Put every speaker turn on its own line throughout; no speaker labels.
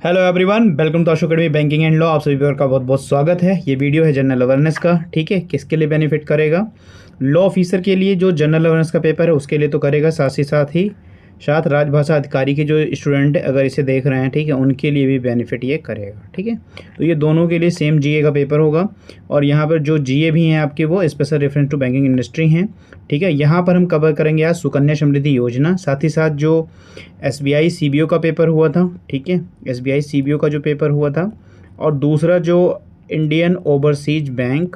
Hello everyone, welcome to Ashok academy banking and law. आप सभी का बहुत बहुत स्वागत है। ये वीडियो है जनरल अवेयरनेस का। ठीक है, किसके लिए बेनिफिट करेगा? लॉ ऑफिसर के लिए जो जनरल अवेयरनेस का पेपर है उसके लिए तो करेगा, साथ ही साथ राजभाषा अधिकारी के जो स्टूडेंट अगर इसे देख रहे हैं, ठीक है, उनके लिए भी बेनिफिट ये करेगा। ठीक है, तो ये दोनों के लिए सेम जीए का पेपर होगा। और यहाँ पर जो जीए भी हैं आपके वो special reference to banking industry हैं। ठीक है, यहाँ पर हम कवर करेंगे आज सुकन्या समृद्धि योजना, साथ ही साथ जो एसबीआई सीबीओ का पेपर हुआ था। ठीक है, एसबीआई सीबीओ का जो पेपर हुआ था, और दूसरा जो इंडियन ओवरसीज बैंक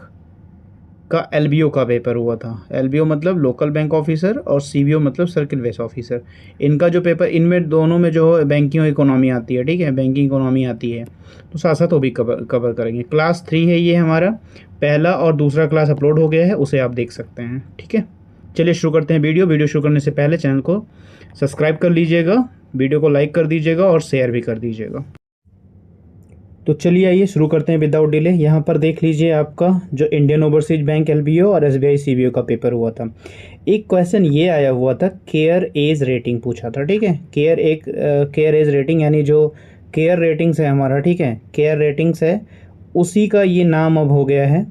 का एलबीओ का पेपर हुआ था। एलबीओ मतलब लोकल बैंक ऑफिसर और सीबीओ मतलब सर्किल बेस ऑफिसर। इनका जो पेपर, इनमें दोनों में जो बैंकिंग इकोनॉमी आती है। ठीक है, बैंकिंग इकोनॉमी आती है, तो साथ साथ वो भी कवर करेंगे। क्लास 3 है ये हमारा, पहला और दूसरा क्लास अपलोड हो गया है, उसे आप देख सकते हैं। ठीक है, चलिए शुरू करते हैं वीडियो शुरू करने से पहले चैनल को सब्सक्राइब कर लीजिएगा, वीडियो को लाइक कर दीजिएगा और शेयर भी कर दीजिएगा। तो चलिए आइए शुरू करते हैं विदाउट डिले। यहाँ पर देख लीजिए आपका जो इंडियन ओवरसीज बैंक एलबीओ और एसबीआई सीबीओ का पेपर हुआ था। एक क्वेश्चन ये आया हुआ था, केयर एज रेटिंग पूछा था। ठीक है, केयर एज रेटिंग यानी जो केयर रेटिंग्स है हमारा, ठीक है, केयर रेटिंग्स है, उसी का ये नाम अब हो गया है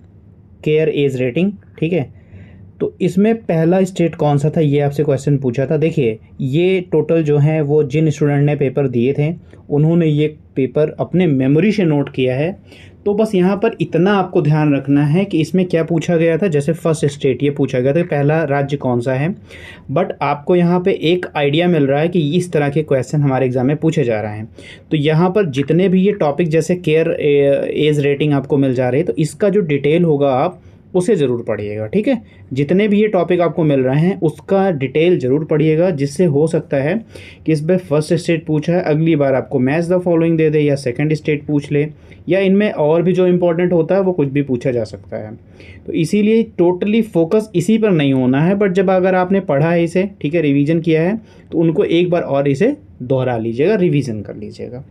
केयर एज रेटिंग। ठीक है, तो इसमें पहला स्टेट कौन सा था, ये आपसे क्वेश्चन पूछा था। देखिए, ये टोटल जो है वो जिन स्टूडेंट ने पेपर दिए थे उन्होंने ये पेपर अपने मेमोरी से नोट किया है। तो बस यहाँ पर इतना आपको ध्यान रखना है कि इसमें क्या पूछा गया था। जैसे फर्स्ट स्टेट ये पूछा गया था, पहला राज्य कौन सा है, बट आपको यहाँ पे एक आइडिया मिल रहा है कि इस तरह के क्वेश्चन हमारे एग्जाम में पूछे जा रहे हैं। तो यहाँ पर जितने भी ये टॉपिक जैसे केयर एज रेटिंग आपको मिल जा रही है, तो इसका जो डिटेल होगा आप उसे ज़रूर पढ़िएगा। ठीक है, जितने भी ये टॉपिक आपको मिल रहे हैं उसका डिटेल ज़रूर पढ़िएगा, जिससे हो सकता है कि इस बार फर्स्ट स्टेट पूछा है, अगली बार आपको मैच द फॉलोइंग दे दे, या सेकंड स्टेट पूछ ले, या इनमें और भी जो इंपॉर्टेंट होता है वो कुछ भी पूछा जा सकता है। तो इसीलिए टोटली फोकस इसी पर नहीं होना है, बट जब अगर आपने पढ़ा है इसे, ठीक है, रिवीजन किया है, तो उनको एक बार और इसे दोहरा लीजिएगा, रिवीजन कर लीजिएगा।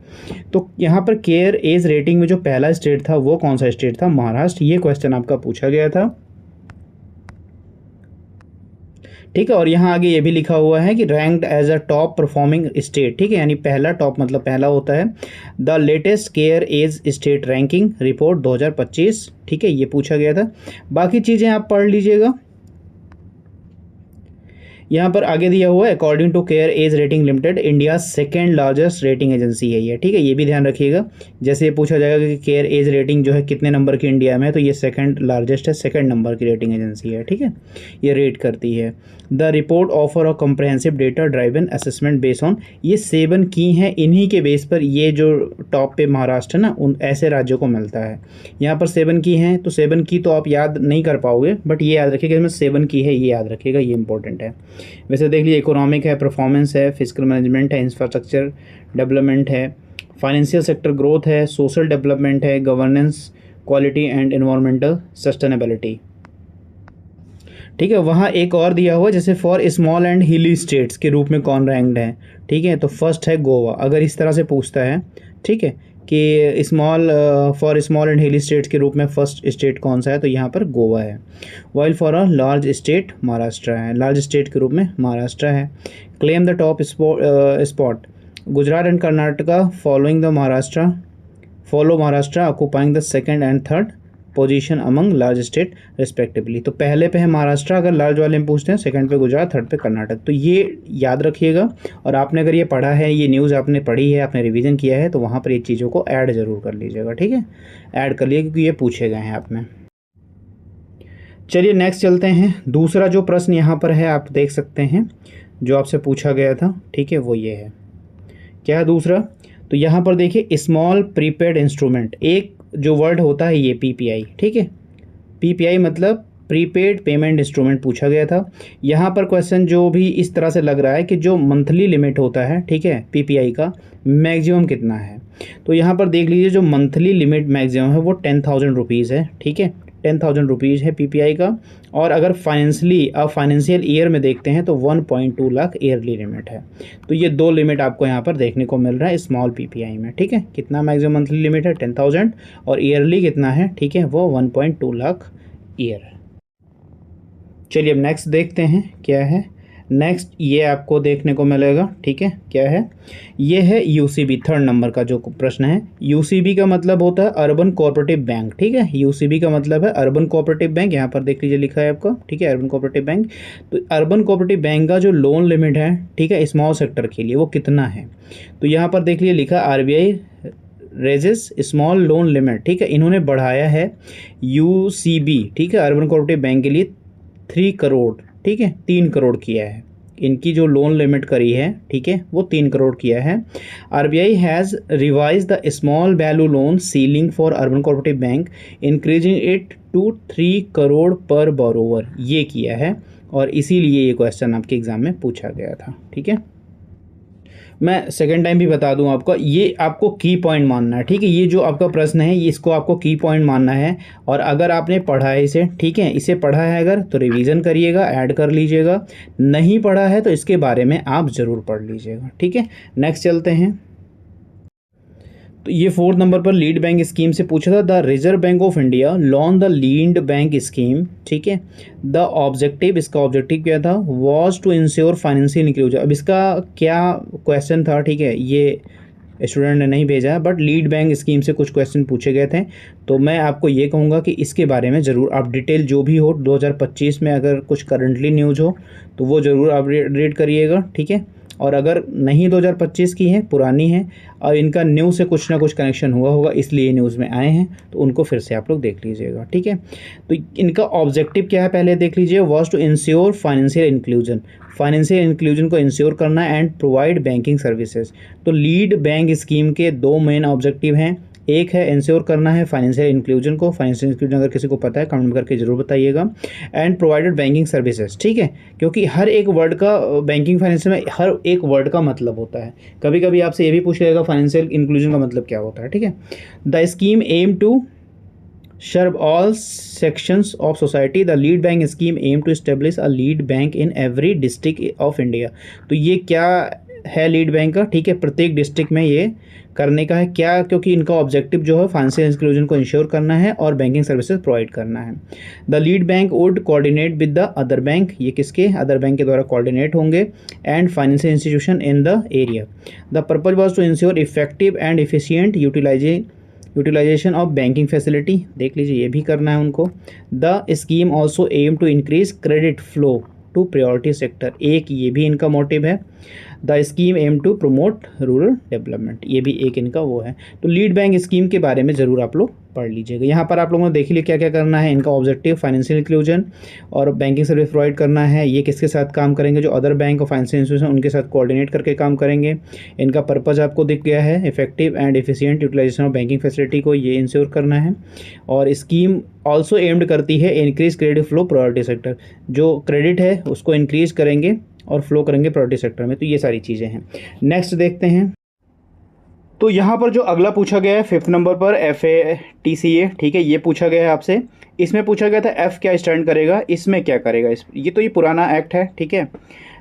तो यहाँ पर केयर एज रेटिंग में जो पहला स्टेट था वो कौन सा स्टेट था? महाराष्ट्र। ये क्वेश्चन आपका पूछा गया था। ठीक है, और यहाँ आगे ये भी लिखा हुआ है कि ranked as a top performing state. ठीक है, यानी पहला, टॉप मतलब पहला होता है। The latest care edge state ranking report 2025। ठीक है, ये पूछा गया था। बाकी चीज़ें आप पढ़ लीजिएगा। यहाँ पर आगे दिया हुआ है, according to care edge rating limited India second largest rating agency है ये। ठीक है, ये भी ध्यान रखिएगा। जैसे ये पूछा जाएगा कि केयर एज रेटिंग जो है कितने नंबर की इंडिया में है, तो ये सेकंड लार्जेस्ट है, सेकंड नंबर की रेटिंग एजेंसी है। ठीक है, ये रेट करती है। The report offer a comprehensive data driven assessment base on, ये 7 की हैं, इन्हीं के बेस पर ये जो टॉप पे महाराष्ट्र है ना, उन ऐसे राज्यों को मिलता है। यहाँ पर 7 की हैं, तो 7 की तो आप याद नहीं कर पाओगे, बट ये याद रखिएगा इसमें 7 की है, ये याद रखिएगा, ये इंपॉर्टेंट है। वैसे देख लीजिए, इकोनॉमिक है, परफॉर्मेंस है, फिजिकल मैनेजमेंट है, इंफ्रास्ट्रक्चर डेवलपमेंट है, फाइनेंशियल सेक्टर ग्रोथ है, सोशल डेवलपमेंट है, governance, quality and environmental sustainability. ठीक है, वहाँ एक और दिया हुआ जैसे फॉर स्मॉल एंड हिली स्टेट्स के रूप में कौन रैंक्ड है। ठीक है, तो फर्स्ट है गोवा, अगर इस तरह से पूछता है, ठीक है, कि फॉर स्मॉल एंड हिली स्टेट्स के रूप में फर्स्ट स्टेट कौन सा है, तो यहाँ पर गोवा है। While for a large state Maharashtra है, लार्ज स्टेट के रूप में महाराष्ट्र है। Claim the top spot Gujarat and Karnataka follow Maharashtra occupying the second and third position among large state respectively. तो पहले पे है महाराष्ट्र अगर लार्ज वाले में पूछते हैं, सेकंड पे गुजरात, थर्ड पे कर्नाटक। तो ये याद रखिएगा, और आपने अगर ये पढ़ा है, ये न्यूज़ आपने पढ़ी है, आपने रिवीजन किया है, तो वहाँ पर ये चीज़ों को ऐड ज़रूर कर लीजिएगा। ठीक है, ऐड कर लिए, क्योंकि ये पूछे गए हैं आप में। चलिए नेक्स्ट चलते हैं। दूसरा जो प्रश्न यहाँ पर है आप देख सकते हैं, जो आपसे पूछा गया था, ठीक है, वो ये है। क्या है दूसरा? तो यहाँ पर देखिए, स्मॉल प्रीपेड इंस्ट्रूमेंट, एक जो वर्ड होता है ये पीपीआई। ठीक है, पीपीआई मतलब प्रीपेड पेमेंट इंस्ट्रूमेंट पूछा गया था। यहाँ पर क्वेश्चन जो भी इस तरह से लग रहा है कि जो मंथली लिमिट होता है, ठीक है, पीपीआई का मैक्सिमम कितना है। तो यहाँ पर देख लीजिए, जो मंथली लिमिट मैक्सिमम है वो 10,000 रुपीज़ है। ठीक है, 10,000 रुपीज़ है पीपीआई का। और अगर फाइनेंशियल ईयर में देखते हैं तो 1.2 लाख ईयरली लिमिट है। तो ये दो लिमिट आपको यहाँ पर देखने को मिल रहा है स्मॉल पीपीआई में। ठीक है, कितना मैक्सिमम मंथली लिमिट है? 10,000, और ईयरली कितना है? ठीक है, वो 1.2 लाख ईयर। चलिए अब नेक्स्ट देखते हैं क्या है। नेक्स्ट ये आपको देखने को मिलेगा, ठीक है, क्या है, ये है यूसीबी, थर्ड नंबर का जो प्रश्न है। यूसीबी का मतलब होता है अर्बन कोऑपरेटिव बैंक, ठीक है, यूसीबी का मतलब है अर्बन कोऑपरेटिव बैंक। यहाँ पर देख लीजिए लिखा है आपका, ठीक है, अर्बन कोऑपरेटिव बैंक। तो अर्बन कोऑपरेटिव बैंक का जो लोन लिमिट है, ठीक है, स्मॉल सेक्टर के लिए वो कितना है, तो यहाँ पर देख लीजिए लिखा RBI raises small loan limit, ठीक है, इन्होंने बढ़ाया है यूसीबी, ठीक है, अर्बन कोऑपरेटिव बैंक के लिए 3 करोड़, ठीक है, 3 करोड़ किया है, इनकी जो लोन लिमिट करी है, ठीक है, वो 3 करोड़ किया है। RBI has revise the small value loan ceiling for urban cooperative bank increasing it to 3 crore per borrower, ये किया है और इसीलिए ये क्वेश्चन आपके एग्जाम में पूछा गया था, ठीक है। मैं सेकेंड टाइम भी बता दूं आपको, ये आपको की पॉइंट मानना है, ठीक है, ये जो आपका प्रश्न है ये इसको आपको की पॉइंट मानना है। और अगर आपने पढ़ा है इसे, ठीक है, इसे पढ़ा है अगर, तो रिवीजन करिएगा, ऐड कर लीजिएगा, नहीं पढ़ा है तो इसके बारे में आप ज़रूर पढ़ लीजिएगा, ठीक है। नेक्स्ट चलते हैं। तो ये 4th नंबर पर लीड बैंक स्कीम से पूछा था। The reserve bank of India launch the lead bank scheme, ठीक है, द ऑब्जेक्टिव, इसका ऑब्जेक्टिव क्या था, was to ensure financial inclusion. अब इसका क्या क्वेश्चन था, ठीक है, ये स्टूडेंट ने नहीं भेजा, बट लीड बैंक स्कीम से कुछ क्वेश्चन पूछे गए थे, तो मैं आपको ये कहूँगा कि इसके बारे में ज़रूर आप डिटेल जो भी हो 2025 में अगर कुछ करंटली न्यूज़ हो तो वो ज़रूर आप रीड करिएगा, ठीक है। और अगर नहीं 2025 की है, पुरानी है और इनका न्यूज़ से कुछ ना कुछ कनेक्शन हुआ होगा इसलिए न्यूज़ में आए हैं, तो उनको फिर से आप लोग देख लीजिएगा, ठीक है। तो इनका ऑब्जेक्टिव क्या है पहले देख लीजिए, was to ensure financial inclusion, financial inclusion को इंश्योर करना एंड प्रोवाइड बैंकिंग सर्विसेज। तो लीड बैंक स्कीम के 2 मेन ऑब्जेक्टिव हैं, एक है इंश्योर करना है फाइनेंशियल इंक्लूजन को, फाइनेंशियल इंक्लूजन अगर किसी को पता है कमेंट करके जरूर बताइएगा, एंड प्रोवाइडेड बैंकिंग सर्विसेज, ठीक है, क्योंकि हर एक वर्ड का बैंकिंग फाइनेंशियल में हर एक वर्ड का मतलब होता है, कभी कभी आपसे ये भी पूछ लेगा फाइनेंशियल इंक्लूजन का मतलब क्या होता है, ठीक है। The scheme aim to serve all sections of society. The lead bank scheme aim to establish a lead bank in every district of India. तो ये क्या है लीड बैंक का, ठीक है, प्रत्येक डिस्ट्रिक्ट में ये करने का है क्या, क्योंकि इनका ऑब्जेक्टिव जो है फाइनेंशियल इंक्लूजन को इंश्योर करना है और बैंकिंग सर्विसेज प्रोवाइड करना है। The lead bank would coordinate with the other bank, ये किसके, अदर बैंक के द्वारा कोऑर्डिनेट होंगे, and financial institution in the area. The purpose was to ensure effective and efficient utilisation of banking facility, देख लीजिए ये भी करना है उनको। The scheme also aim to increase credit flow to priority sector, एक ये भी इनका मोटिव है। The scheme aim to promote rural development, ये भी एक इनका वो है। तो लीड बैंक स्कीम के बारे में ज़रूर आप लोग पढ़ लीजिएगा। यहाँ पर आप लोगों ने देख लिया क्या क्या करना है, इनका ऑब्जेक्टिव फाइनेंशियल इंक्लूजन और बैंकिंग सर्विस प्रोवाइड करना है, ये किसके साथ काम करेंगे, जो अदर बैंक और फाइनेंशियल इंस्टीट्यूशन उनके साथ कोऑर्डिनेट करके काम करेंगे। इनका पर्पज़ आपको दिख गया है, effective and efficient utilisation of banking facility को ये इंश्योर करना है। और स्कीम ऑल्सो एम्ड करती है increase credit flow priority sector, जो क्रेडिट है उसको इंक्रीज करेंगे और फ्लो करेंगे प्रायोरिटी सेक्टर में। तो ये सारी चीज़ें हैं। नेक्स्ट देखते हैं। तो यहाँ पर जो अगला पूछा गया है 5th नंबर पर FATCA, ठीक है, ये पूछा गया है आपसे। इसमें पूछा गया था एफ क्या स्टैंड करेगा, इसमें क्या करेगा, ये पुराना एक्ट है, ठीक है,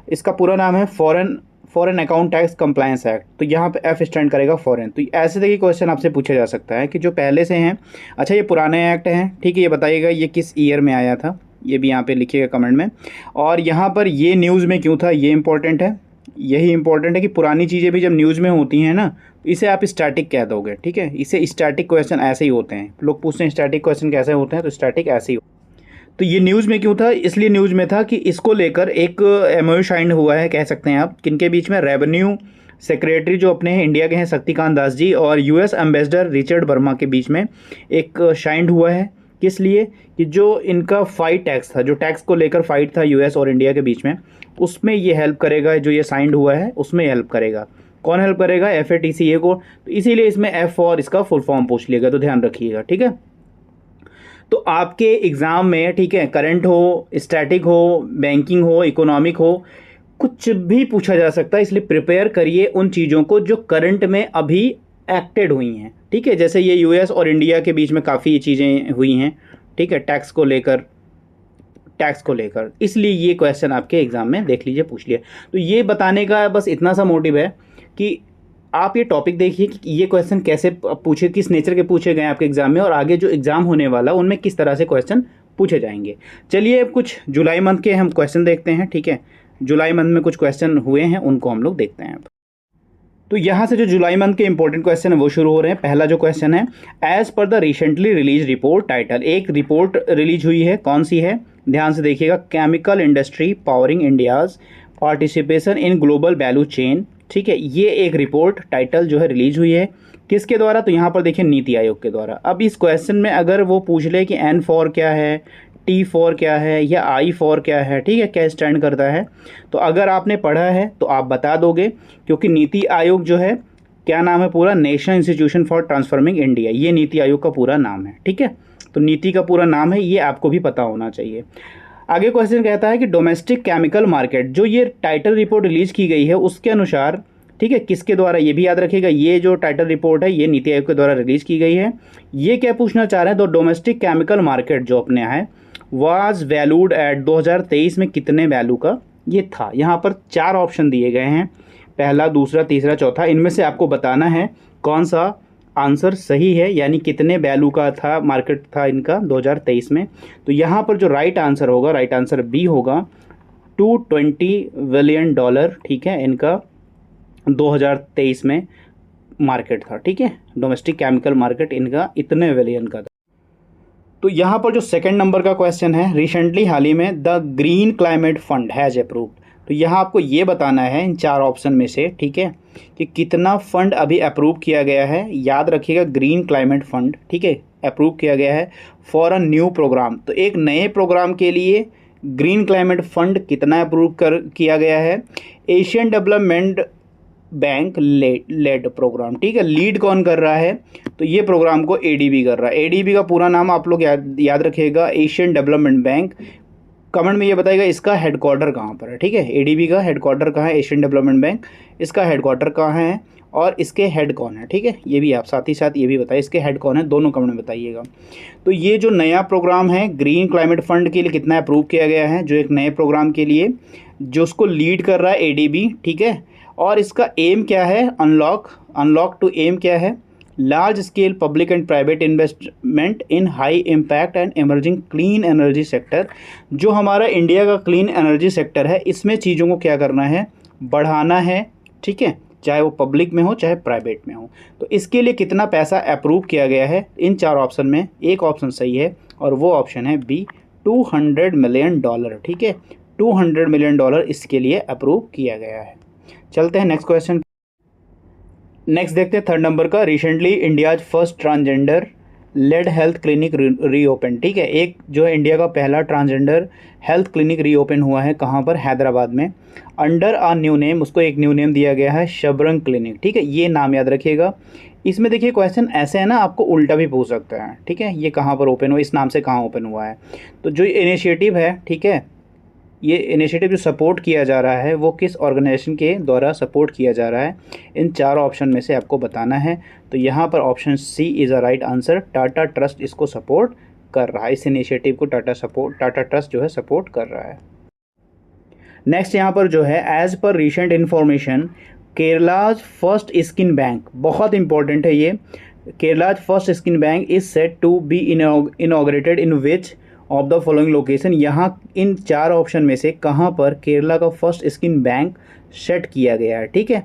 इसका पूरा नाम है foreign account tax compliance act. तो यहाँ पे एफ स्टैंड करेगा फॉरेन। तो ऐसे देखिए क्वेश्चन आपसे पूछा जा सकता है कि जो पहले से हैं, अच्छा ये पुराने एक्ट हैं, ठीक है, ये बताइएगा ये किस ईयर में आया था, ये भी यहाँ पे लिखिएगा कमेंट में। और यहाँ पर ये न्यूज़ में क्यों था, ये इंपॉर्टेंट है, यही इंपॉर्टेंट है कि पुरानी चीज़ें भी जब न्यूज़ में होती हैं ना, तो इसे आप स्टैटिक कह दोगे, ठीक है, इसे स्टैटिक क्वेश्चन ऐसे ही होते हैं। लोग पूछते हैं स्टैटिक क्वेश्चन कैसे होते हैं, तो स्टैटिक ऐसे ही। तो ये न्यूज़ में क्यों था, इसलिए न्यूज़ में था कि इसको लेकर एक MOU साइन हुआ है, कह सकते हैं आप, किनके बीच में, रेवेन्यू सेक्रेटरी जो अपने हैं इंडिया के हैं शक्तिकांत दास जी और US एम्बेसडर रिचर्ड वर्मा के बीच में एक साइन हुआ है। किस लिए, कि जो इनका फाइट टैक्स था, जो टैक्स को लेकर फाइट था US और इंडिया के बीच में, उसमें ये हेल्प करेगा, जो ये साइंड हुआ है उसमें हेल्प करेगा। कौन हेल्प करेगा, FATCA को। तो इसीलिए इसमें F और इसका फुल फॉर्म पूछ लिएगा, तो ध्यान रखिएगा, ठीक है। तो आपके एग्ज़ाम में, ठीक है, करंट हो, स्टैटिक हो, बैंकिंग हो, इकोनॉमिक हो, कुछ भी पूछा जा सकता है, इसलिए प्रिपेयर करिए उन चीज़ों को जो करंट में अभी एक्टेड हुई हैं, ठीक है। जैसे ये US और इंडिया के बीच में काफ़ी चीज़ें हुई हैं, ठीक है, टैक्स को लेकर, इसलिए ये क्वेश्चन आपके एग्ज़ाम में देख लीजिए, पूछ लिया। तो ये बताने का बस इतना सा मोटिव है कि आप ये टॉपिक देखिए कि ये क्वेश्चन कैसे पूछे, किस नेचर के पूछे गए आपके एग्ज़ाम में, और आगे जो एग्ज़ाम होने वाला उनमें किस तरह से क्वेश्चन पूछे जाएंगे। चलिए अब कुछ जुलाई मंथ के हम क्वेश्चन देखते हैं, ठीक है। जुलाई मंथ में कुछ क्वेश्चन हुए हैं, उनको हम लोग देखते हैं। तो यहाँ से जो जुलाई मंथ के इंपॉर्टेंट क्वेश्चन है वो शुरू हो रहे हैं। पहला जो क्वेश्चन है, as per the recently release report title, एक रिपोर्ट रिलीज हुई है, कौन सी है, ध्यान से देखिएगा, chemical industry powering India's participation in global value chain. ठीक है, ये एक रिपोर्ट टाइटल जो है रिलीज हुई है, किसके द्वारा, तो यहाँ पर देखिए नीति आयोग के द्वारा। अब इस क्वेश्चन में अगर वो पूछ ले कि N4 क्या है, T4 क्या है या I4 क्या है, ठीक है, क्या स्टैंड करता है, तो अगर आपने पढ़ा है तो आप बता दोगे, क्योंकि नीति आयोग जो है, क्या नाम है पूरा, national institution for transforming India, ये नीति आयोग का पूरा नाम है। ठीक है, तो नीति का पूरा नाम है, ये आपको भी पता होना चाहिए। आगे क्वेश्चन कहता है कि डोमेस्टिक केमिकल मार्केट, जो ये टाइटल रिपोर्ट रिलीज की गई है उसके अनुसार, ठीक है, किसके द्वारा, ये भी याद रखिएगा, ये जो टाइटल रिपोर्ट है ये नीति आयोग के द्वारा रिलीज की गई है। ये क्या पूछना चाह रहे हैं, तो डोमेस्टिक केमिकल मार्केट जो अपने है वाज वैल्यूड एट 2023 में कितने वैल्यू का ये था। यहाँ पर 4 ऑप्शन दिए गए हैं, पहला, दूसरा, तीसरा, चौथा, इनमें से आपको बताना है कौन सा आंसर सही है, यानी कितने वैल्यू का था, मार्केट था इनका 2023 में। तो यहाँ पर जो राइट आंसर होगा, राइट आंसर बी होगा, $220 बिलियन, ठीक है, इनका 2023 में मार्केट था। ठीक है, डोमेस्टिक केमिकल मार्केट इनका इतने बिलियन का था। तो यहाँ पर जो सेकंड नंबर का क्वेश्चन है, रिसेंटली हाल ही में the green climate fund has approved, तो यहाँ आपको ये बताना है इन 4 ऑप्शन में से, ठीक है, कि कितना फंड अभी अप्रूव किया गया है। याद रखिएगा, ग्रीन क्लाइमेट फंड, ठीक है, अप्रूव किया गया है फॉर अ न्यू प्रोग्राम, तो एक नए प्रोग्राम के लिए ग्रीन क्लाइमेट फंड कितना अप्रूव किया गया है। Asian development bank led programme, ठीक है, लीड कौन कर रहा है, तो ये प्रोग्राम को एडीबी कर रहा है। एडीबी का पूरा नाम आप लोग याद रखिएगा, एशियन डेवलपमेंट बैंक। कमेंट में ये बताइएगा इसका हेडक्वार्टर कहाँ पर है। ठीक है, एडीबी का हेडक्वार्टर कहाँ है, एशियन डेवलपमेंट बैंक, इसका हेडक्वार्टर कहाँ है और इसके हेड कौन है। ठीक है, ये भी आप साथ ही साथ ये भी बताइए इसके हेड कौन है, दोनों कमेंट में बताइएगा। तो ये जो नया प्रोग्राम है ग्रीन क्लाइमेट फंड के लिए कितना अप्रूव किया गया है, जो एक नए प्रोग्राम के लिए जो उसको लीड कर रहा है एडीबी, ठीक है, और इसका एम क्या है, अनलॉक टू एम क्या है, large scale public and private investment in high impact and emerging clean energy sector. जो हमारा इंडिया का क्लीन एनर्जी सेक्टर है, इसमें चीज़ों को क्या करना है, बढ़ाना है। ठीक है, चाहे वो पब्लिक में हो चाहे प्राइवेट में हो। तो इसके लिए कितना पैसा अप्रूव किया गया है, इन 4 ऑप्शन में एक ऑप्शन सही है और वो ऑप्शन है बी, $200 मिलियन। ठीक है, $200 मिलियन इसके लिए अप्रूव किया गया है। चलते हैं नेक्स्ट क्वेश्चन। नेक्स्ट देखते हैं थर्ड नंबर का, recently India's first transgender led health clinic reopen. ठीक है, एक जो है इंडिया का पहला ट्रांसजेंडर हेल्थ क्लिनिक रीओपन हुआ है, कहाँ पर, हैदराबाद में, अंडर अ न्यू नेम, उसको एक न्यू नेम दिया गया है, शबरंग क्लिनिक। ठीक है, ये नाम याद रखिएगा। इसमें देखिए क्वेश्चन ऐसे है ना, आपको उल्टा भी पूछ सकता है। ठीक है, ये कहाँ पर ओपन हुआ, इस नाम से कहाँ ओपन हुआ है। तो जो इनिशिएटिव है, ठीक है, ये इनिशिएटिव जो सपोर्ट किया जा रहा है वो किस ऑर्गेनाइजेशन के द्वारा सपोर्ट किया जा रहा है, इन 4 ऑप्शन में से आपको बताना है। तो यहाँ पर option C is a right answer, Tata trust इसको सपोर्ट कर रहा है, इस इनिशिएटिव को टाटा ट्रस्ट जो है सपोर्ट कर रहा है। नेक्स्ट यहाँ पर जो है, as per recent information Kerala's first skin bank, बहुत इंपॉर्टेंट है ये, Kerala's first skin bank is set to be inaugurated in which of the following location. यहाँ इन 4 ऑप्शन में से कहाँ पर केरला का फर्स्ट स्किन बैंक सेट किया गया है। ठीक है,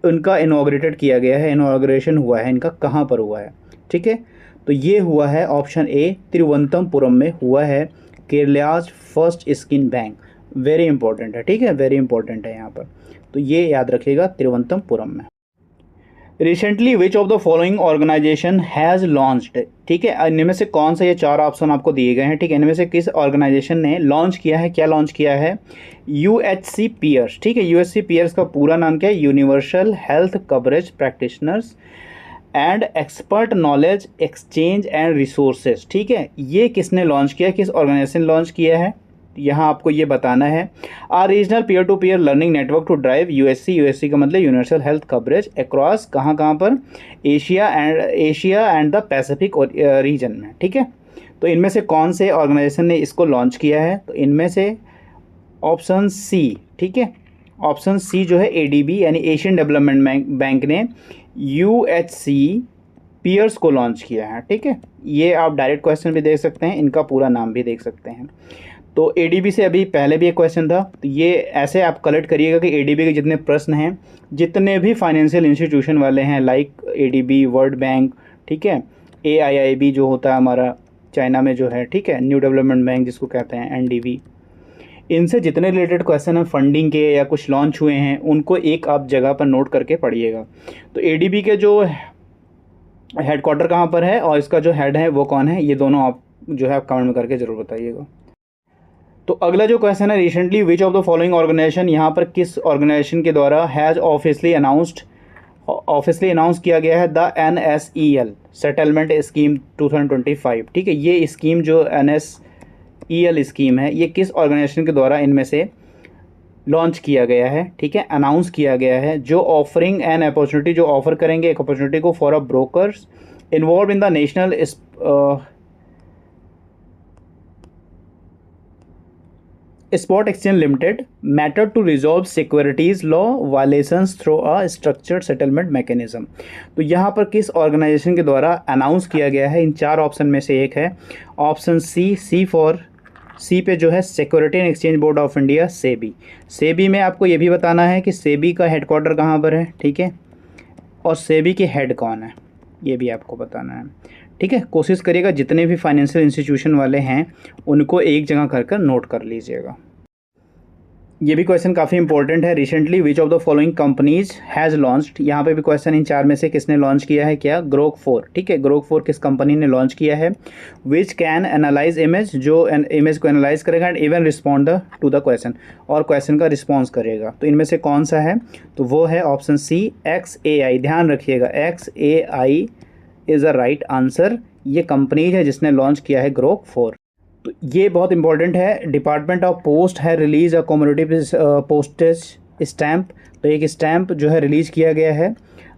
उनका इनॉग्रेटेड किया गया है, इनॉग्रेशन हुआ है इनका, कहाँ पर हुआ है। ठीक है, तो ये हुआ है ऑप्शन ए, तिरुवनंतपुरम में हुआ है Kerala's first skin bank. Very important है, ठीक है, वेरी इंपॉर्टेंट है यहाँ पर, तो ये याद रखिएगा, तिरुवनंतपुरम में। Recently which of the following organisation has launched. ठीक है, इनमें से कौन सा, ये 4 ऑप्शन आपको दिए गए हैं। ठीक है, इनमें से किस ऑर्गेनाइजेशन ने लॉन्च किया है, क्या लॉन्च किया है, यूएचसी पियर्स। ठीक है, यूएचसी पियर्स का पूरा नाम क्या है, universal health coverage practitioners and expert knowledge exchange and resources. ठीक है, ये किसने लॉन्च किया, किस ऑर्गेनाइजेशन लॉन्च किया है, यहाँ आपको ये बताना है। A regional peer to peer learning network to drive USC का मतलब यूनिवर्सल हेल्थ कवरेज अक्रॉस कहाँ पर, Asia and the Pacific region में। ठीक है, तो इनमें से कौन से ऑर्गेनाइजेशन ने इसको लॉन्च किया है, तो इनमें से ऑप्शन सी, ठीक है, ऑप्शन सी जो है एडीबी यानी एशियन डेवलपमेंट बैंक ने यूएचसी पियर्स को लॉन्च किया है। ठीक है, ये आप डायरेक्ट क्वेश्चन भी देख सकते हैं, इनका पूरा नाम भी देख सकते हैं। तो एडीबी से अभी पहले भी एक क्वेश्चन था, तो ये ऐसे आप कलेक्ट करिएगा कि एडीबी के जितने प्रश्न हैं, जितने भी फाइनेंशियल इंस्टीट्यूशन वाले हैं, लाइक एडीबी, वर्ल्ड बैंक, ठीक है, एआईआईबी जो होता है हमारा चाइना में जो है, ठीक है, न्यू डेवलपमेंट बैंक जिसको कहते हैं, एनडीबी, इनसे जितने रिलेटेड क्वेश्चन हैं फंडिंग के या कुछ लॉन्च हुए हैं, उनको एक आप जगह पर नोट करके पढ़िएगा। तो एडीबी के जो हेडक्वार्टर कहाँ पर है और इसका जो हेड है वो कौन है, ये दोनों आप जो है आप कमेंट में करके ज़रूर बताइएगा। तो अगला जो क्वेश्चन है, recently which of the following organisation, यहाँ पर किस ऑर्गेनाइजेशन के द्वारा हैज़ ऑफिशियली अनाउंस किया गया है द NSEL सेटलमेंट स्कीम 2025, ठीक है। ये स्कीम जो NSEL स्कीम है, ये किस ऑर्गेनाइजेशन के द्वारा इनमें से लॉन्च किया गया है, ठीक है, अनाउंस किया गया है, जो ऑफरिंग एन अपॉर्चुनिटी, जो ऑफर करेंगे एक अपॉर्चुनिटी को for a brokers involve in the national spot exchange limited matter to resolve securities law violations through a structured settlement mechanism. तो यहाँ पर किस ऑर्गेनाइजेशन के द्वारा अनाउंस किया गया है, इन चार ऑप्शन में से एक है ऑप्शन सी पे जो है security and exchange board of India, SEBI. SEBI में आपको ये भी बताना है कि सेबी का हेडक्वार्टर कहाँ पर है, ठीक है, और सेबी के हेड कौन है, ये भी आपको बताना है, ठीक है। कोशिश करिएगा जितने भी फाइनेंशियल इंस्टीट्यूशन वाले हैं उनको एक जगह कर नोट कर लीजिएगा। ये भी क्वेश्चन काफ़ी इंपॉर्टेंट है। Recently which of the following companies has launched, यहाँ पे भी क्वेश्चन इन चार में से किसने लॉन्च किया है, क्या, ग्रोक 4, ठीक है, ग्रोक 4 किस कंपनी ने लॉन्च किया है। विच कैन एनालाइज इमेज, जो इमेज को एनालाइज करेगा and even respond to the question, और क्वेश्चन का रिस्पॉन्स करेगा। तो इनमें से कौन सा है, तो वो है ऑप्शन सी XAI। ध्यान रखिएगा XAI is a right answer. ये कंपनी है जिसने लॉन्च किया है ग्रोक 4। तो ये बहुत इंपॉर्टेंट है। डिपार्टमेंट ऑफ पोस्ट है रिलीज अ कॉम्मेमोरेटिव पोस्टेज स्टैम्प। तो एक स्टैम्प जो है रिलीज़ किया गया है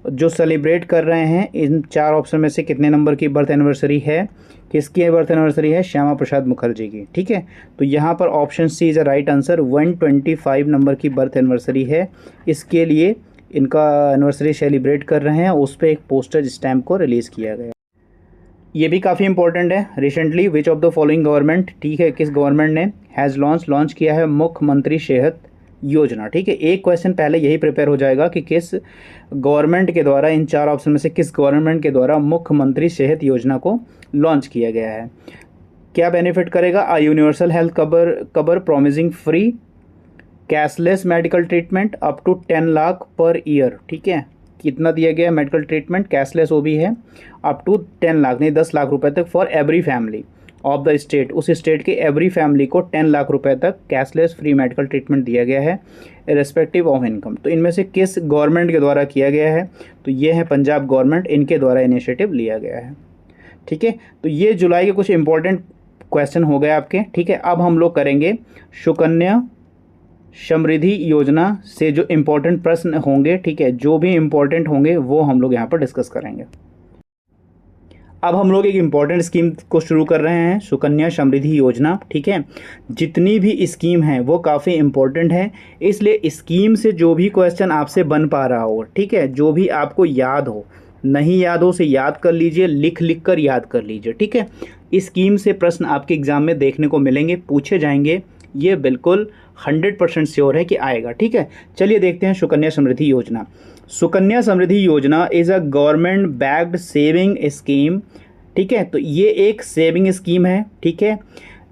जो सेलिब्रेट कर रहे हैं। इन चार ऑप्शन में से कितने नंबर की बर्थ एनिवर्सरी है, किसकी बर्थ एनिवर्सरी है, श्यामा प्रसाद मुखर्जी की, ठीक है। तो यहाँ पर option C is a right answer. 125 number की बर्थ एनिवर्सरी है, इसके लिए इनका एनिवर्सरी सेलिब्रेट कर रहे हैं, उस पर एक पोस्टेज स्टैम्प को रिलीज़ किया गया। ये भी काफ़ी इंपॉर्टेंट है। Recently which of the following government, ठीक है, किस गवर्नमेंट ने हैज़ लॉन्च किया है मुख्यमंत्री सेहत योजना, ठीक है। एक क्वेश्चन पहले यही प्रिपेयर हो जाएगा कि किस गवर्नमेंट के द्वारा, इन चार ऑप्शन में से किस गवर्नमेंट के द्वारा मुख्यमंत्री सेहत योजना को लॉन्च किया गया है। क्या बेनिफिट करेगा, a universal health cover promising free cashless medical treatment up to 10 lakh per year, ठीक है। कितना दिया गया है मेडिकल ट्रीटमेंट, कैशलेस वो भी है, अप टू 10 लाख नहीं 10 लाख रुपए तक for every family of the state. उस स्टेट के एवरी फैमिली को 10 लाख रुपए तक कैशलेस फ्री मेडिकल ट्रीटमेंट दिया गया है इरेस्पेक्टिव ऑफ इनकम। तो इनमें से किस गवर्नमेंट के द्वारा किया गया है, तो ये है पंजाब गवर्नमेंट, इनके द्वारा इनिशिएटिव लिया गया है, ठीक है। तो ये जुलाई के कुछ इंपॉर्टेंट क्वेश्चन हो गए आपके, ठीक है। अब हम लोग करेंगे सुकन्या समृद्धि योजना से जो इम्पोर्टेंट प्रश्न होंगे, ठीक है, जो भी इम्पोर्टेंट होंगे वो हम लोग यहाँ पर डिस्कस करेंगे। अब हम लोग एक इम्पॉर्टेंट स्कीम को शुरू कर रहे हैं, सुकन्या समृद्धि योजना, ठीक है। जितनी भी स्कीम है वो काफ़ी इम्पोर्टेंट है, इसलिए स्कीम से जो भी क्वेश्चन आपसे बन पा रहा हो, ठीक है, जो भी आपको याद हो, नहीं याद हो से याद कर लीजिए, लिख कर याद कर लीजिए, ठीक है। स्कीम से प्रश्न आपके एग्जाम में देखने को मिलेंगे, पूछे जाएंगे, ये बिल्कुल 100% श्योर है कि आएगा, ठीक है। चलिए देखते हैं सुकन्या समृद्धि योजना। सुकन्या समृद्धि योजना is a government backed saving scheme, ठीक है। तो ये एक सेविंग स्कीम है, ठीक है,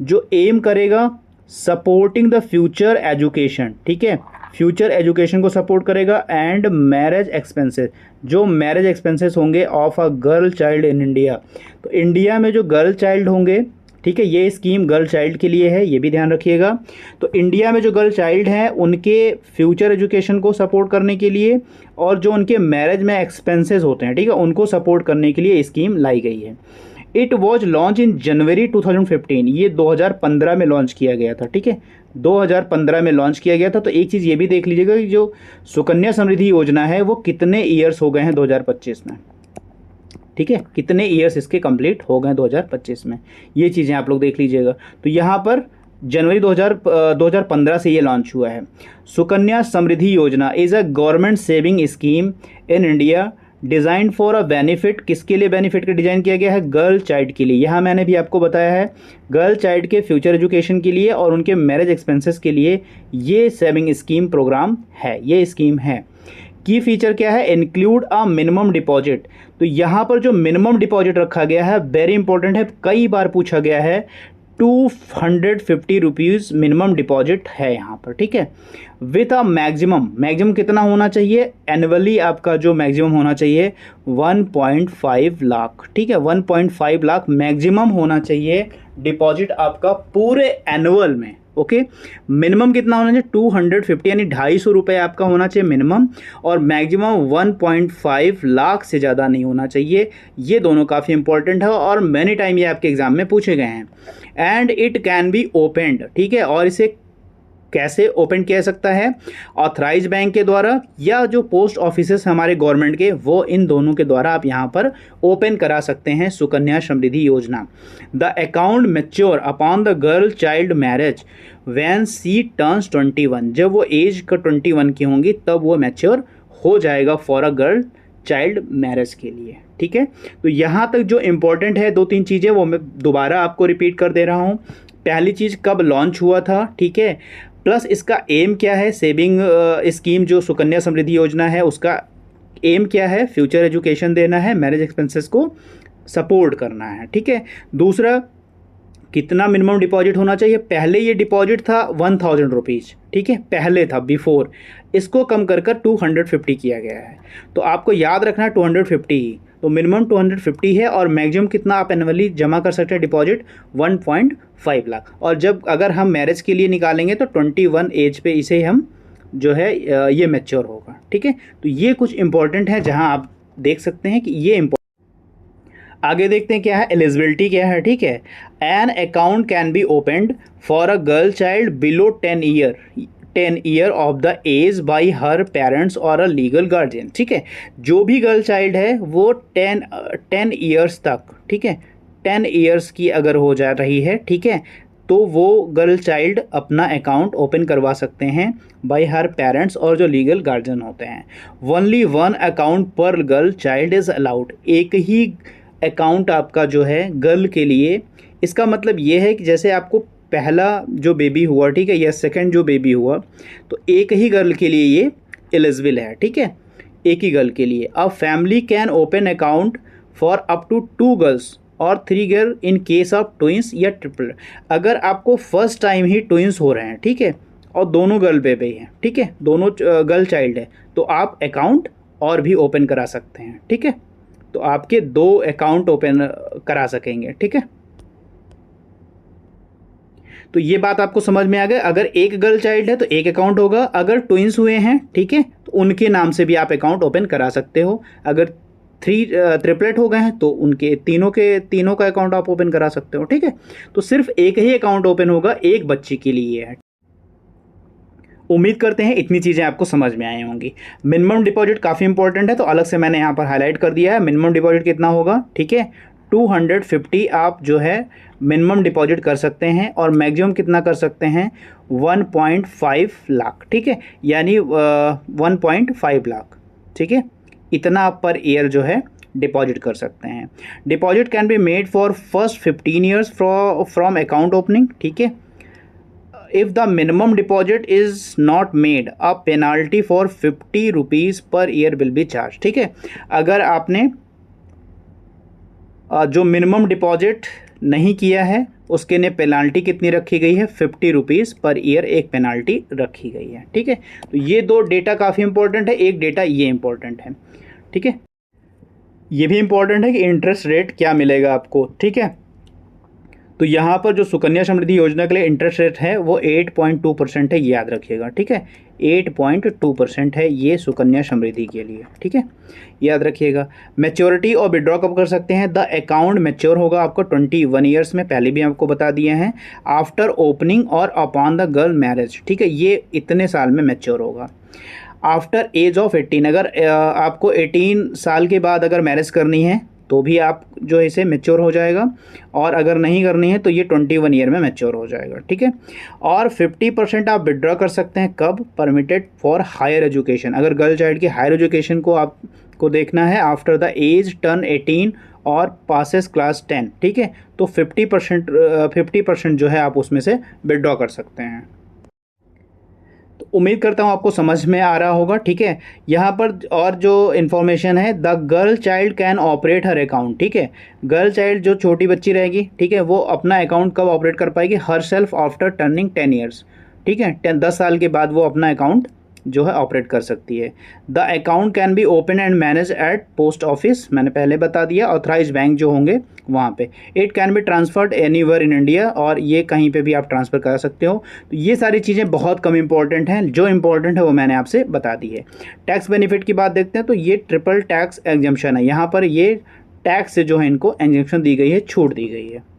जो एम करेगा सपोर्टिंग द फ्यूचर एजुकेशन, ठीक है, फ्यूचर एजुकेशन को सपोर्ट करेगा एंड मैरिज एक्सपेंसेस, जो मैरिज एक्सपेंसेस होंगे of a girl child in India. तो इंडिया में जो गर्ल चाइल्ड होंगे, ठीक है, ये स्कीम गर्ल चाइल्ड के लिए है, ये भी ध्यान रखिएगा। तो इंडिया में जो गर्ल चाइल्ड हैं उनके फ्यूचर एजुकेशन को सपोर्ट करने के लिए और जो उनके मैरिज में एक्सपेंसेस होते हैं, ठीक है, उनको सपोर्ट करने के लिए स्कीम लाई गई है। इट वॉज लॉन्च इन जनवरी 2015, ये 2015 में लॉन्च किया गया था, ठीक है, 2015 में लॉन्च किया गया था। तो एक चीज़ ये भी देख लीजिएगा कि जो सुकन्या समृद्धि योजना है वो कितने ईयर्स हो गए हैं 2025 में, ठीक है, कितने ईयर्स इसके कंप्लीट हो गए 2025 में, ये चीज़ें आप लोग देख लीजिएगा। तो यहाँ पर जनवरी 2015 से ये लॉन्च हुआ है। सुकन्या समृद्धि योजना is a government saving scheme in India design for a benefit, किसके लिए बेनिफिट का डिज़ाइन किया गया है? गर्ल चाइल्ड के लिए। यहाँ मैंने भी आपको बताया है गर्ल चाइल्ड के फ्यूचर एजुकेशन के लिए और उनके मैरिज एक्सपेंसेस के लिए ये सेविंग स्कीम प्रोग्राम है, ये स्कीम है। की फीचर क्या है? Include a minimum deposit. तो यहाँ पर जो मिनिमम डिपॉजिट रखा गया है वेरी इंपॉर्टेंट है, कई बार पूछा गया है। 250 रुपीज़ मिनिमम डिपॉजिट है यहाँ पर, ठीक है। विथ अ मैक्सिमम कितना होना चाहिए? एनुअली आपका जो मैक्सिमम होना चाहिए 1.5 लाख, ठीक है। 1.5 लाख मैक्सिमम होना चाहिए डिपॉजिट आपका पूरे एनुअल में, ओके। मिनिमम कितना होना चाहिए? 250 यानी 250 रुपये आपका होना चाहिए मिनिमम, और मैक्सिमम 1.5 लाख से ज़्यादा नहीं होना चाहिए। ये दोनों काफ़ी इंपॉर्टेंट है और मैनी टाइम ये आपके एग्जाम में पूछे गए हैं। And it can be opened, ठीक है। और इसे कैसे ओपन किया सकता है? ऑथराइज बैंक के द्वारा या जो पोस्ट ऑफिसेस हमारे गवर्नमेंट के, वो इन दोनों के द्वारा आप यहाँ पर ओपन करा सकते हैं Sukanya Samriddhi Yojana. The account mature upon the girl child marriage when she turns 21। जब वो एज का 21 की होंगी तब वो मैच्योर हो जाएगा for a girl child marriage के लिए, ठीक है। तो यहाँ तक जो इम्पोर्टेंट है 2-3 चीज़ें वो मैं दोबारा आपको रिपीट कर दे रहा हूँ। पहली चीज़, कब लॉन्च हुआ था, ठीक है, प्लस इसका एम क्या है। सेविंग स्कीम जो सुकन्या समृद्धि योजना है उसका एम क्या है? फ्यूचर एजुकेशन देना है, मैरिज एक्सपेंसेस को सपोर्ट करना है, ठीक है। दूसरा, कितना मिनिमम डिपॉजिट होना चाहिए? पहले ये डिपॉजिट था 1000 रुपीज़, ठीक है, पहले था बिफोर। इसको कम कर 250 किया गया है। तो आपको याद रखना है 250 ही, तो मिनिमम 250 है और मैक्सिमम कितना आप एनुअली जमा कर सकते हैं डिपॉजिट? 1.5 लाख। और जब अगर हम मैरिज के लिए निकालेंगे तो 21 एज पे इसे हम जो है ये मैच्योर होगा, ठीक है। तो ये कुछ इंपॉर्टेंट है जहां आप देख सकते हैं कि ये इम्पोर्टेंट। आगे देखते हैं क्या है, एलिजिबिलिटी क्या है, ठीक है। An account can be opened for a girl child below 10 year of the age by her parents और अ लीगल गार्जियन, ठीक है। जो भी गर्ल चाइल्ड है वो 10 ईयर्स तक, ठीक है, 10 ईयर्स की अगर हो जा रही है, ठीक है, तो वो गर्ल चाइल्ड अपना अकाउंट ओपन करवा सकते हैं बाय हर पेरेंट्स और जो लीगल गार्जियन होते हैं। ओनली 1 अकाउंट पर गर्ल चाइल्ड इज़ अलाउड। एक ही अकाउंट आपका जो है गर्ल के लिए, इसका मतलब ये है कि जैसे आपको पहला जो बेबी हुआ, ठीक है, या सेकंड जो बेबी हुआ, तो एक ही गर्ल के लिए ये एलिजिबल है, ठीक है, एक ही गर्ल के लिए। A family can open account for up to 2 girls और 3 girl in case of twins या ट्रिपल। अगर आपको फर्स्ट टाइम ही ट्विंस हो रहे हैं, ठीक है, और दोनों गर्ल बेबी हैं, ठीक है, दोनों गर्ल चाइल्ड है, तो आप अकाउंट और भी ओपन करा सकते हैं, ठीक है। तो आपके 2 अकाउंट ओपन करा सकेंगे, ठीक है। तो ये बात आपको समझ में आ गई। अगर एक गर्ल चाइल्ड है तो एक अकाउंट होगा, अगर ट्विंस हुए हैं, ठीक है, तो उनके नाम से भी आप अकाउंट ओपन करा सकते हो। अगर ट्रिपलेट हो गए हैं तो उनके तीनों का अकाउंट आप ओपन करा सकते हो, ठीक है। तो सिर्फ एक ही अकाउंट ओपन होगा एक बच्ची के लिए है। उम्मीद करते हैं इतनी चीज़ें आपको समझ में आई होंगी। मिनिमम डिपॉजिट काफ़ी इंपॉर्टेंट है, तो अलग से मैंने यहाँ पर हाईलाइट कर दिया है। मिनिमम डिपॉजिट कितना होगा, ठीक है, 250 आप जो है मिनिमम डिपॉजिट कर सकते हैं और मैक्सिमम कितना कर सकते हैं? 1.5 लाख, ठीक है, यानी 1.5 लाख, ठीक है, इतना आप पर ईयर जो है डिपॉजिट कर सकते हैं। Deposit can be made for first 15 years from account opening, ठीक है। If the minimum deposit is not made a penalty for 50 rupees per year will be charge, ठीक है। अगर आपने जो मिनिमम डिपॉजिट नहीं किया है उसके लिए पेनाल्टी कितनी रखी गई है? 50 रुपीज़ पर ईयर एक पेनाल्टी रखी गई है, ठीक है। तो ये 2 डेटा काफ़ी इंपॉर्टेंट है, एक डेटा ये इंपॉर्टेंट है, ठीक है। ये भी इंपॉर्टेंट है कि इंटरेस्ट रेट क्या मिलेगा आपको, ठीक है। तो यहाँ पर जो सुकन्या समृद्धि योजना के लिए इंटरेस्ट रेट है वो 8.2% है, ये याद रखिएगा, ठीक है, 8.2% है ये सुकन्या समृद्धि के लिए, ठीक है, याद रखिएगा। मैच्योरिटी और विड्रॉ कब कर सकते हैं? द अकाउंट मैच्योर होगा आपको 21 ईयर्स में, पहले भी आपको बता दिए हैं, आफ्टर ओपनिंग और अपॉन द गर्ल मैरिज, ठीक है, ये इतने साल में मैच्योर होगा। आफ्टर एज ऑफ 18, अगर आपको 18 साल के बाद अगर मैरिज करनी है तो भी आप जो है इसे मैच्योर हो जाएगा, और अगर नहीं करनी है तो ये 21 ईयर में मैच्योर हो जाएगा, ठीक है। और 50% आप विड्रॉ कर सकते हैं कब, परमिटेड फॉर हायर एजुकेशन, अगर गर्ल चाइल्ड की हायर एजुकेशन को आपको देखना है आफ्टर द एज टर्न 18 और पासेस क्लास 10, ठीक है। तो 50% जो है आप उसमें से विड्रॉ कर सकते हैं। तो उम्मीद करता हूँ आपको समझ में आ रहा होगा, ठीक है। यहाँ पर और जो इन्फॉर्मेशन है, the girl child can operate her account, ठीक है। गर्ल चाइल्ड जो छोटी बच्ची रहेगी, ठीक है, वो अपना अकाउंट कब ऑपरेट कर पाएगी, her self after turning 10 years, ठीक है। 10 साल के बाद वो अपना अकाउंट जो है ऑपरेट कर सकती है। The account can be open and manage at post office, मैंने पहले बता दिया, ऑथराइज बैंक जो होंगे वहाँ पे। It can be transferred anywhere in India, और ये कहीं पे भी आप ट्रांसफ़र कर सकते हो। तो ये सारी चीज़ें बहुत कम इंपॉर्टेंट हैं, जो इंपॉर्टेंट है वो मैंने आपसे बता दी है। टैक्स बेनिफिट की बात देखते हैं, तो ये ट्रिपल टैक्स एग्जम्पशन है, यहाँ पर ये टैक्स से जो है इनको एग्जम्पशन दी गई है, छूट दी गई है।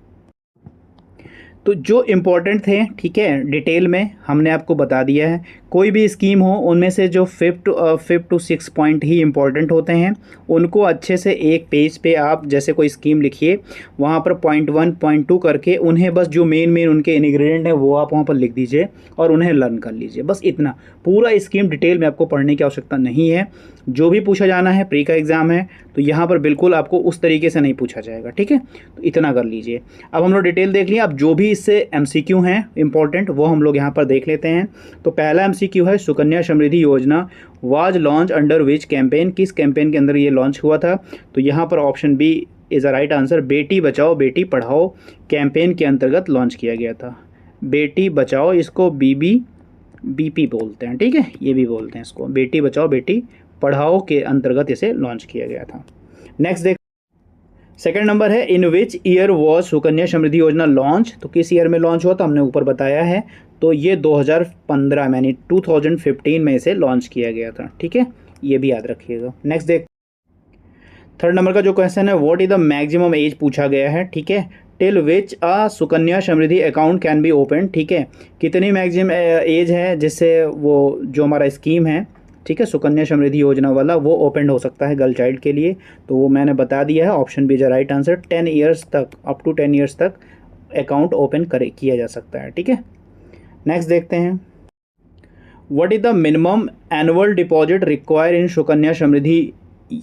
तो जो इम्पोर्टेंट थे, ठीक है, डिटेल में हमने आपको बता दिया है। कोई भी स्कीम हो उनमें से जो 5 to 6 पॉइंट ही इम्पोर्टेंट होते हैं, उनको अच्छे से एक पेज पे आप जैसे कोई स्कीम लिखिए, वहाँ पर पॉइंट 1 पॉइंट 2 करके उन्हें बस जो मेन उनके इंग्रेडिएंट हैं वो आप वहाँ पर लिख दीजिए और उन्हें लर्न कर लीजिए, बस इतना। पूरा स्कीम डिटेल में आपको पढ़ने की आवश्यकता नहीं है। जो भी पूछा जाना है, प्री का एग्ज़ाम है तो यहाँ पर बिल्कुल आपको उस तरीके से नहीं पूछा जाएगा, ठीक है। तो इतना कर लीजिए। अब हम लोग डिटेल देख लिया, अब जो भी इससे MCQ हैं इंपॉर्टेंट वो हम लोग यहाँ पर देख लेते हैं। तो पहला MCQ है, Sukanya Samriddhi Yojana was launch under which campaign, किस कैंपेन के अंदर ये लॉन्च हुआ था। तो यहाँ पर option B is a right answer, Beti Bachao Beti Padhao campaign के अंतर्गत लॉन्च किया गया था। बेटी बचाओ, इसको BP बोलते हैं, ठीक है, ये भी बोलते हैं इसको, बेटी बचाओ बेटी पढ़ाओ के अंतर्गत इसे लॉन्च किया गया था। नेक्स्ट देख, सेकंड नंबर है, इन which year was Sukanya Samriddhi योजना लॉन्च, तो किस ईयर में लॉन्च हुआ, तो हमने ऊपर बताया है। तो ये 2015 में, यानी 2015 में इसे लॉन्च किया गया था, ठीक है, ये भी याद रखिएगा। नेक्स्ट देख, थर्ड नंबर का जो क्वेश्चन है, what is the maximum age पूछा गया है, ठीक है, till which a Sukanya Samriddhi account can be open, ठीक है, कितनी मैक्सिमम एज है जिससे वो जो हमारा स्कीम है, ठीक है, सुकन्या समृद्धि योजना वाला, वो ओपन हो सकता है गर्ल चाइल्ड के लिए। तो वो मैंने बता दिया है, option B is right answer, 10 years तक, अप टू 10 ईयर्स तक अकाउंट ओपन किया जा सकता है, ठीक है। नेक्स्ट देखते हैं, what is the minimum annual deposit require in Sukanya Samriddhi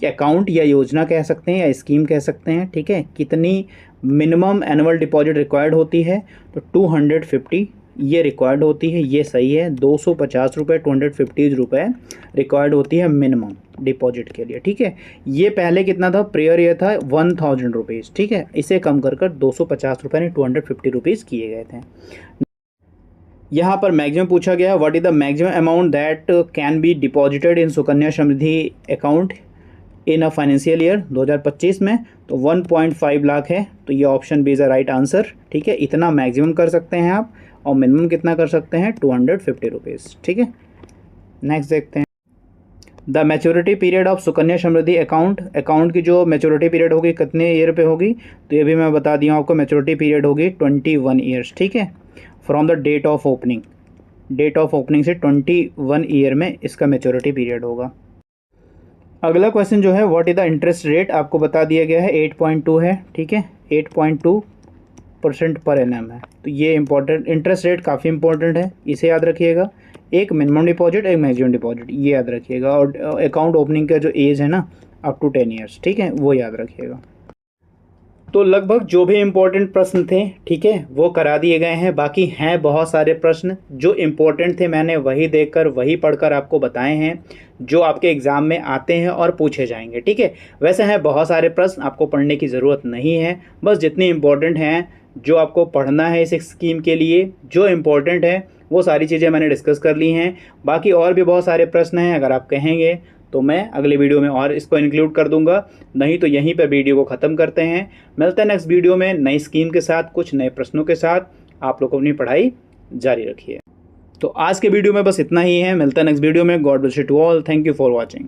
account, या योजना कह सकते हैं या स्कीम कह सकते हैं, ठीक है, कितनी मिनिमम एनुअल डिपॉजिट रिक्वायर्ड होती है, तो 250 ये रिक्वायर्ड होती है, ये सही है। 250 रुपये, 250 रुपये रिक्वायर्ड होती है मिनिमम डिपॉजिट के लिए, ठीक है। ये पहले कितना था, प्रेयर ये था 1000 रुपीज़, ठीक है, इसे कम कर 250 रुपये यानी 250 रुपीज़ किए गए थे। यहाँ पर मैक्सिमम पूछा गया, what is the maximum amount that can be deposited in Sukanya Samriddhi account in a financial year 2025 में, तो 1.5 लाख है। तो ये option B is a right answer, ठीक है, इतना मैक्सिमम कर सकते हैं आप, और मिनिमम कितना कर सकते हैं, 250 रुपीज़, ठीक है। नेक्स्ट देखते हैं, the maturity period of Sukanya Samriddhi account की जो मैच्योरिटी पीरियड होगी कितने ईयर पे होगी, तो ये भी मैं बता दिया हूँ आपको, मैच्योरिटी पीरियड होगी 21 ईयर्स, ठीक है, from the date of opening से 21 ईयर में इसका मैच्योरिटी पीरियड होगा। अगला क्वेश्चन जो है, what is the interest rate, आपको बता दिया गया है 8.2 है, ठीक है, 8.2% पर एनम है। तो ये इंपॉर्टेंट, इंटरेस्ट रेट काफ़ी इंपॉर्टेंट है, इसे याद रखिएगा। एक मिनिमम डिपॉजिट, एक मैक्सिमम डिपॉजिट, ये याद रखिएगा। और अकाउंट ओपनिंग का जो एज है ना, अप टू 10 ईयर्स, ठीक है, वो याद रखिएगा। तो लगभग जो भी इम्पोर्टेंट प्रश्न थे, ठीक है, वो करा दिए गए हैं। बाकी हैं बहुत सारे प्रश्न जो इम्पोर्टेंट थे, मैंने वही देखकर वही पढ़कर आपको बताए हैं, जो आपके एग्ज़ाम में आते हैं और पूछे जाएंगे, ठीक है। वैसे हैं बहुत सारे प्रश्न, आपको पढ़ने की ज़रूरत नहीं है, बस जितने इम्पोर्टेंट हैं जो आपको पढ़ना है इस स्कीम के लिए, जो इम्पोर्टेंट है वो सारी चीज़ें मैंने डिस्कस कर ली हैं। बाकी और भी बहुत सारे प्रश्न हैं, अगर आप कहेंगे तो मैं अगले वीडियो में और इसको इंक्लूड कर दूंगा, नहीं तो यहीं पर वीडियो को ख़त्म करते हैं। मिलते हैं नेक्स्ट वीडियो में नई स्कीम के साथ, कुछ नए प्रश्नों के साथ। आप लोग अपनी पढ़ाई जारी रखिए। तो आज के वीडियो में बस इतना ही है, मिलता है नेक्स्ट वीडियो में। God bless you to all, thank you for watching.